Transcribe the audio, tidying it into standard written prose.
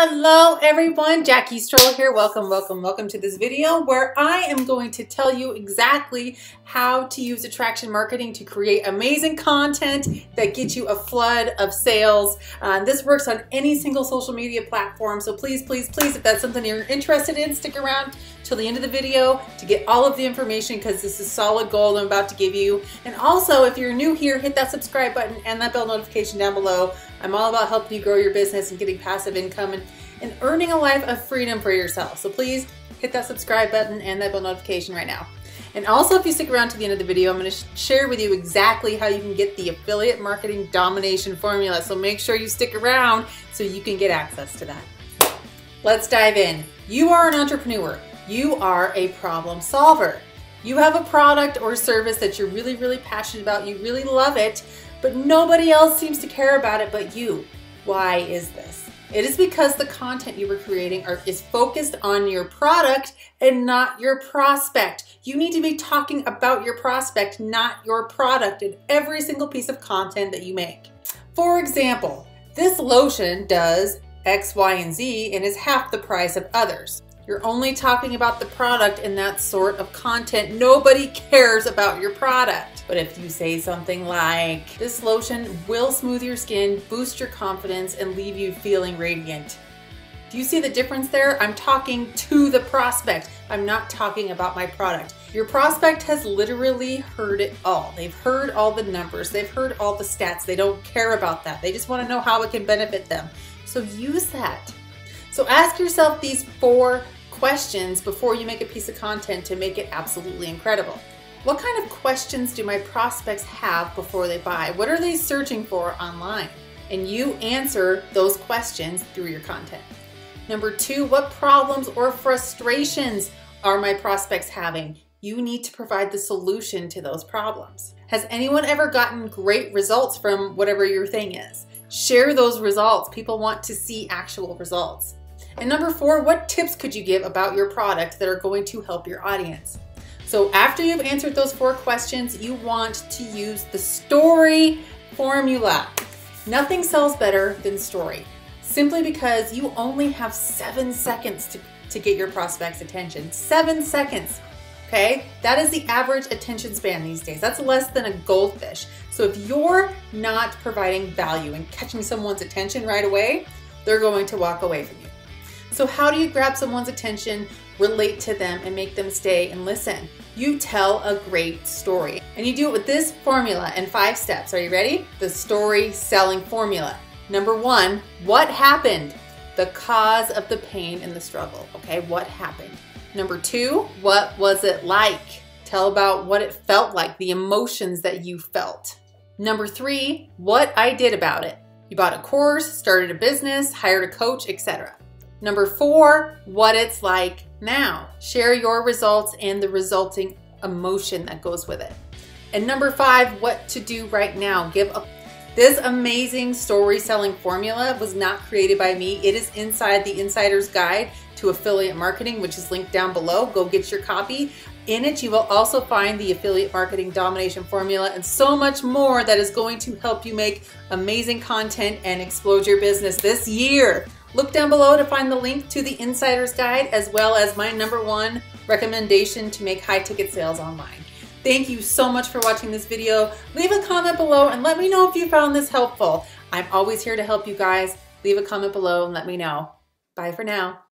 Hello everyone, Jackie Strohl here. Welcome to this video where I am going to tell you exactly how to use attraction marketing to create amazing content that gets you a flood of sales. This works on any single social media platform, so please, if that's something you're interested in, stick around till the end of the video to get all of the information, because this is solid gold I'm about to give you. And also, if you're new here, hit that subscribe button and that bell notification down below. I'm all about helping you grow your business and getting passive income and earning a life of freedom for yourself. So please hit that subscribe button and that bell notification right now. And also, if you stick around to the end of the video, I'm going to share with you exactly how you can get the affiliate marketing domination formula. So make sure you stick around so you can get access to that. Let's dive in. You are an entrepreneur. You are a problem solver. You have a product or service that you're really passionate about. You really love it, but nobody else seems to care about it but you. Why is this? It is because the content you were creating is focused on your product and not your prospect. You need to be talking about your prospect, not your product, in every single piece of content that you make. For example, this lotion does X, Y, and Z and is half the price of others. You're only talking about the product in that sort of content. Nobody cares about your product. But if you say something like, this lotion will smooth your skin, boost your confidence, and leave you feeling radiant. Do you see the difference there? I'm talking to the prospect. I'm not talking about my product. Your prospect has literally heard it all. They've heard all the numbers. They've heard all the stats. They don't care about that. They just want to know how it can benefit them. So use that. So ask yourself these 4 questions before you make a piece of content to make it absolutely incredible. What kind of questions do my prospects have before they buy? What are they searching for online? And you answer those questions through your content. Number 2, what problems or frustrations are my prospects having? You need to provide the solution to those problems. Has anyone ever gotten great results from whatever your thing is? Share those results. People want to see actual results. And number 4, what tips could you give about your product that are going to help your audience? So after you've answered those 4 questions, you want to use the story formula. Nothing sells better than story, simply because you only have 7 seconds to get your prospect's attention. 7 seconds, okay? That is the average attention span these days. That's less than a goldfish. So if you're not providing value and catching someone's attention right away, they're going to walk away from you. So how do you grab someone's attention, relate to them, and make them stay and listen? You tell a great story. And you do it with this formula in 5 steps. Are you ready? The story selling formula. Number 1, what happened? The cause of the pain and the struggle. Okay, what happened? Number 2, what was it like? Tell about what it felt like, the emotions that you felt. Number 3, what I did about it. You bought a course, started a business, hired a coach, etc. Number 4, what it's like now. Share your results and the resulting emotion that goes with it. And number 5, what to do right now. This amazing story selling formula was not created by me. It is inside the Insider's Guide to Affiliate Marketing, which is linked down below. Go get your copy. In it, you will also find the affiliate marketing domination formula and so much more that is going to help you make amazing content and explode your business this year. Look down below to find the link to the Insider's Guide, as well as my number 1 recommendation to make high ticket sales online. Thank you so much for watching this video. Leave a comment below and let me know if you found this helpful. I'm always here to help you guys. Leave a comment below and let me know. Bye for now.